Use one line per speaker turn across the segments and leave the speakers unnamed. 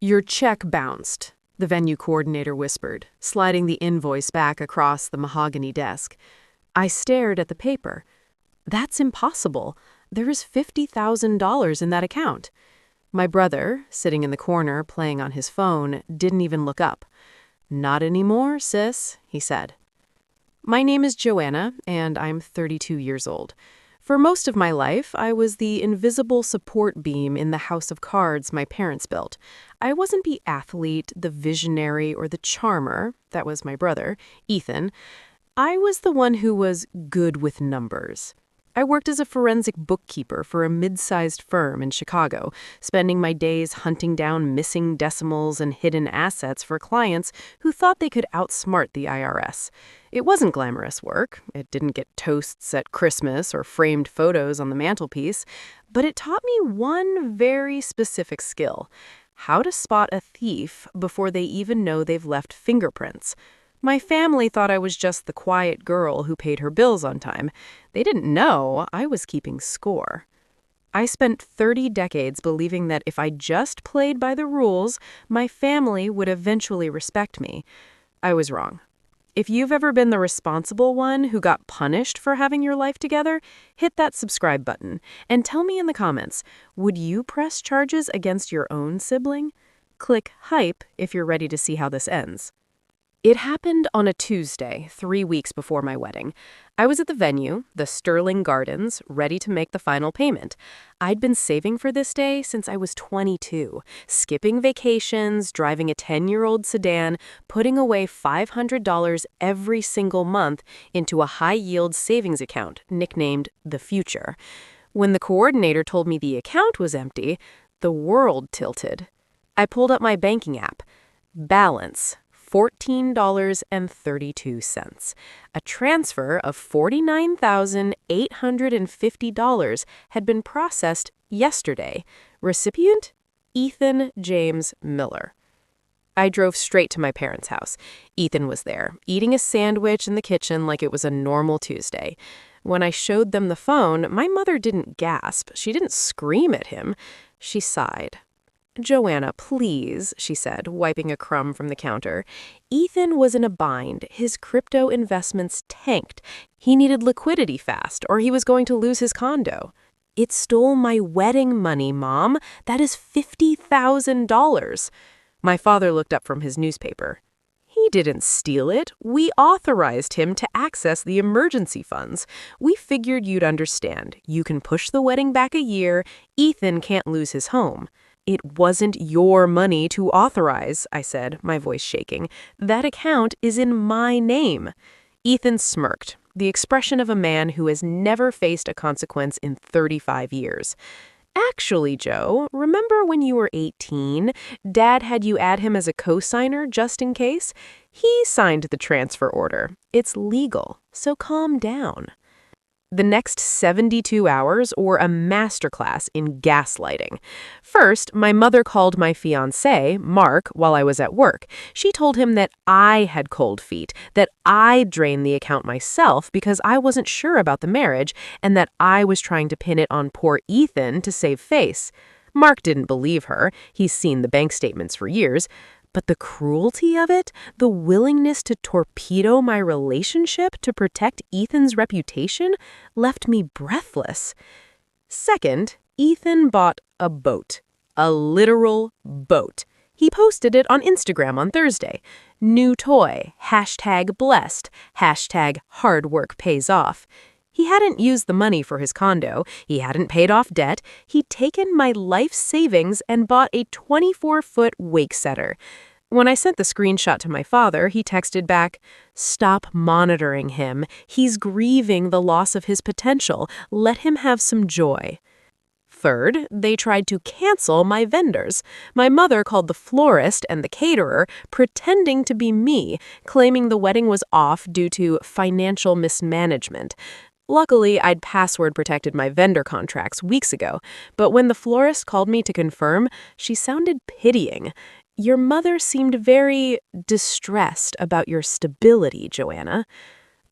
"Your check bounced," the venue coordinator whispered, sliding the invoice back across the mahogany desk. I stared at the paper. That's impossible. There is $50,000 in that account. My brother, sitting in the corner playing on his phone, didn't even look up. "Not anymore, sis," he said. My name is Joanna, and I'm 32 years old. For most of my life, I was the invisible support beam in the house of cards my parents built. I wasn't the athlete, the visionary, or the charmer. That was my brother, Ethan. I was the one who was good with numbers. I worked as a forensic bookkeeper for a mid-sized firm in Chicago, spending my days hunting down missing decimals and hidden assets for clients who thought they could outsmart the IRS. It wasn't glamorous work. It didn't get toasts at Christmas or framed photos on the mantelpiece, but it taught me one very specific skill: how to spot a thief before they even know they've left fingerprints. My family thought I was just the quiet girl who paid her bills on time. They didn't know I was keeping score. I spent 30 decades believing that if I just played by the rules, my family would eventually respect me. I was wrong. If you've ever been the responsible one who got punished for having your life together, hit that subscribe button and tell me in the comments, would you press charges against your own sibling? Click hype if you're ready to see how this ends. It happened on a Tuesday, 3 weeks before my wedding. I was at the venue, the Sterling Gardens, ready to make the final payment. I'd been saving for this day since I was 22, skipping vacations, driving a 10-year-old sedan, putting away $500 every single month into a high-yield savings account nicknamed The Future. When the coordinator told me the account was empty, the world tilted. I pulled up my banking app. Balance: $14.32. A transfer of $49,850 had been processed yesterday. Recipient: Ethan James Miller. I drove straight to my parents' house. Ethan was there, eating a sandwich in the kitchen like it was a normal Tuesday. When I showed them the phone, my mother didn't gasp. She didn't scream at him. She sighed. "Joanna, please," she said, wiping a crumb from the counter. Ethan was in a bind. His crypto investments tanked. He needed liquidity fast, or he was going to lose his condo. "It stole my wedding money, Mom. That is $50,000. My father looked up from his newspaper. "He didn't steal it. We authorized him to access the emergency funds. We figured you'd understand. You can push the wedding back a year. Ethan can't lose his home." "It wasn't your money to authorize," I said, my voice shaking. "That account is in my name." Ethan smirked, the expression of a man who has never faced a consequence in 35 years. "Actually, Joe, remember when you were 18? Dad had you add him as a co-signer just in case? He signed the transfer order. It's legal, so calm down." The next 72 hours were a masterclass in gaslighting. First, my mother called my fiancé, Mark, while I was at work. She told him that I had cold feet, that I drained the account myself because I wasn't sure about the marriage, and that I was trying to pin it on poor Ethan to save face. Mark didn't believe her. He's seen the bank statements for years. But the cruelty of it, the willingness to torpedo my relationship to protect Ethan's reputation, left me breathless. Second, Ethan bought a boat. A literal boat. He posted it on Instagram on Thursday. "New toy, #blessed, #hard work pays off." He hadn't used the money for his condo. He hadn't paid off debt. He'd taken my life savings and bought a 24-foot wake setter. When I sent the screenshot to my father, he texted back, "Stop monitoring him. He's grieving the loss of his potential. Let him have some joy." Third, they tried to cancel my vendors. My mother called the florist and the caterer, pretending to be me, claiming the wedding was off due to financial mismanagement. Luckily, I'd password protected my vendor contracts weeks ago, but when the florist called me to confirm, she sounded pitying. "Your mother seemed very distressed about your stability, Joanna."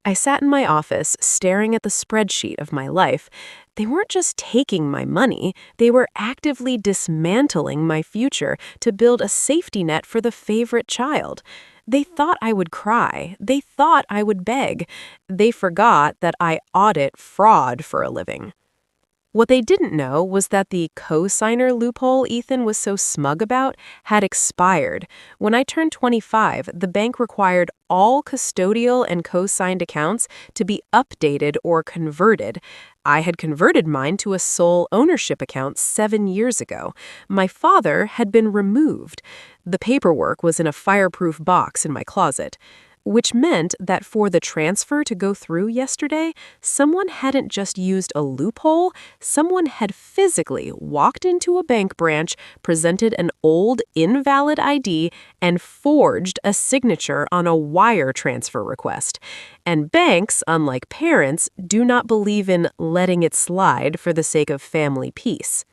I sat in my office, staring at the spreadsheet of my life. They weren't just taking my money, they were actively dismantling my future to build a safety net for the favorite child. They thought I would cry. They thought I would beg. They forgot that I audit fraud for a living. What they didn't know was that the co-signer loophole Ethan was so smug about had expired. When I turned 25, the bank required all custodial and co-signed accounts to be updated or converted. I had converted mine to a sole ownership account 7 years ago. My father had been removed. The paperwork was in a fireproof box in my closet, which meant that for the transfer to go through yesterday, someone hadn't just used a loophole, someone had physically walked into a bank branch, presented an old, invalid ID, and forged a signature on a wire transfer request. And banks, unlike parents, do not believe in letting it slide for the sake of family peace.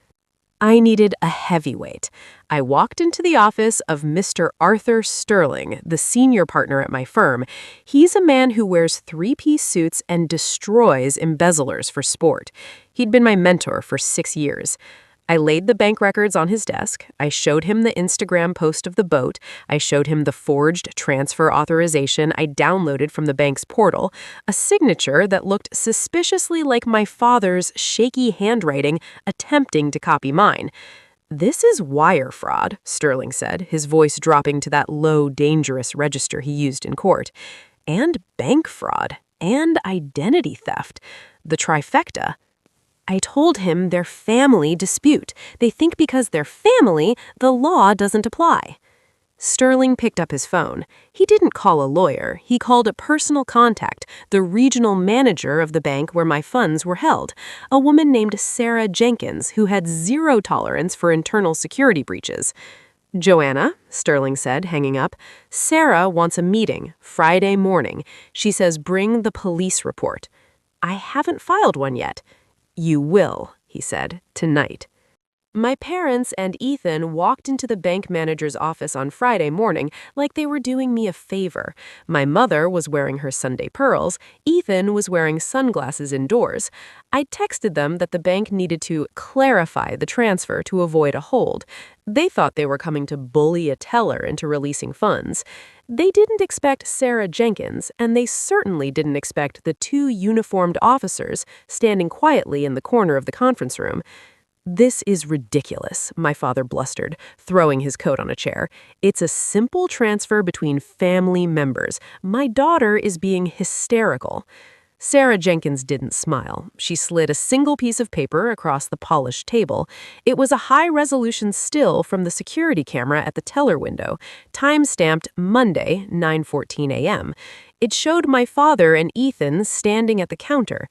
I needed a heavyweight. I walked into the office of Mr. Arthur Sterling, the senior partner at my firm. He's a man who wears three-piece suits and destroys embezzlers for sport. He'd been my mentor for 6 years. I laid the bank records on his desk. I showed him the Instagram post of the boat. I showed him the forged transfer authorization I downloaded from the bank's portal, a signature that looked suspiciously like my father's shaky handwriting attempting to copy mine. "This is wire fraud," Sterling said, his voice dropping to that low, dangerous register he used in court. "And bank fraud. And identity theft. The trifecta." I told him they're family dispute. They think because they're family, the law doesn't apply. Sterling picked up his phone. He didn't call a lawyer. He called a personal contact, the regional manager of the bank where my funds were held, a woman named Sarah Jenkins, who had zero tolerance for internal security breaches. "Joanna," Sterling said, hanging up, "Sarah wants a meeting, Friday morning. She says bring the police report." "I haven't filed one yet." "You will," he said, "tonight." My parents and Ethan walked into the bank manager's office on Friday morning like they were doing me a favor. My mother was wearing her Sunday pearls. Ethan was wearing sunglasses indoors. I texted them that the bank needed to clarify the transfer to avoid a hold. They thought they were coming to bully a teller into releasing funds. They didn't expect Sarah Jenkins, and they certainly didn't expect the 2 uniformed officers standing quietly in the corner of the conference room. "This is ridiculous," my father blustered, throwing his coat on a chair. "It's a simple transfer between family members. My daughter is being hysterical." Sarah Jenkins didn't smile. She slid a single piece of paper across the polished table. It was a high-resolution still from the security camera at the teller window, time-stamped Monday, 9:14 a.m. It showed my father and Ethan standing at the counter.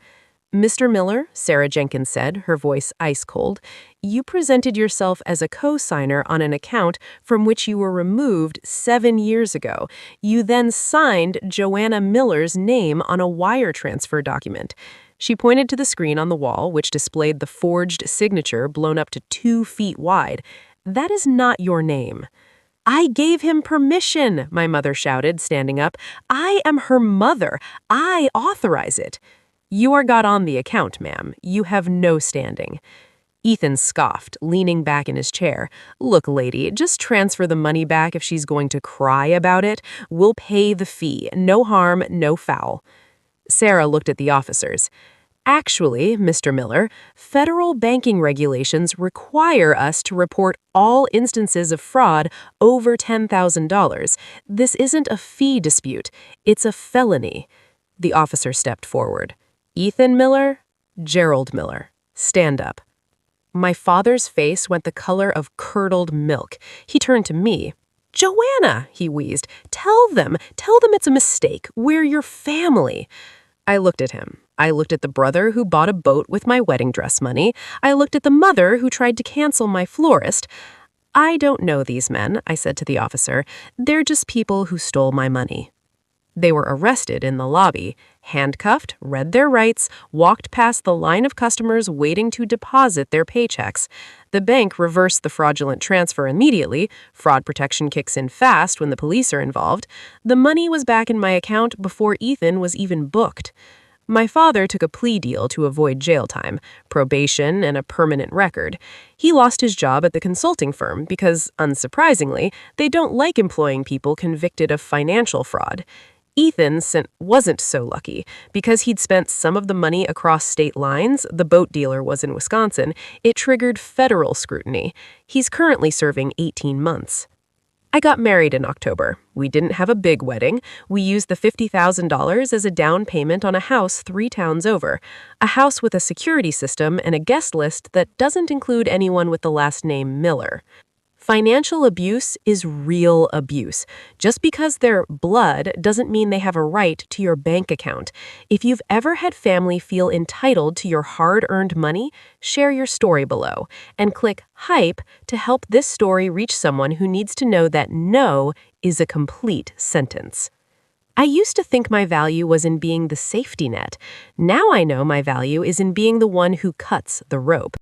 "Mr. Miller," Sarah Jenkins said, her voice ice-cold, "you presented yourself as a co-signer on an account from which you were removed 7 years ago. You then signed Joanna Miller's name on a wire transfer document." She pointed to the screen on the wall, which displayed the forged signature blown up to 2 feet wide. "That is not your name." "I gave him permission," my mother shouted, standing up. "I am her mother. I authorize it." "You are got on the account, ma'am. You have no standing." Ethan scoffed, leaning back in his chair. "Look, lady, just transfer the money back if she's going to cry about it. We'll pay the fee. No harm, no foul." Sarah looked at the officers. "Actually, Mr. Miller, federal banking regulations require us to report all instances of fraud over $10,000. This isn't a fee dispute. It's a felony." The officer stepped forward. "Ethan Miller, Gerald Miller, stand up." My father's face went the color of curdled milk. He turned to me. "Joanna," he wheezed, tell them it's a mistake. We're your family." I looked at him. I looked at the brother who bought a boat with my wedding dress money. I looked at the mother who tried to cancel my florist. "I don't know these men," I said to the officer. "They're just people who stole my money." They were arrested in the lobby, handcuffed, read their rights, walked past the line of customers waiting to deposit their paychecks. The bank reversed the fraudulent transfer immediately. Fraud protection kicks in fast when the police are involved. The money was back in my account before Ethan was even booked. My father took a plea deal to avoid jail time, probation, and a permanent record. He lost his job at the consulting firm because, unsurprisingly, they don't like employing people convicted of financial fraud. Ethan wasn't so lucky. Because he'd spent some of the money across state lines, the boat dealer was in Wisconsin, it triggered federal scrutiny. He's currently serving 18 months. I got married in October. We didn't have a big wedding. We used the $50,000 as a down payment on a house 3 towns over, a house with a security system and a guest list that doesn't include anyone with the last name Miller. Financial abuse is real abuse. Just because they're blood doesn't mean they have a right to your bank account. If you've ever had family feel entitled to your hard-earned money, share your story below and click Hype to help this story reach someone who needs to know that no is a complete sentence. I used to think my value was in being the safety net. Now I know my value is in being the one who cuts the rope.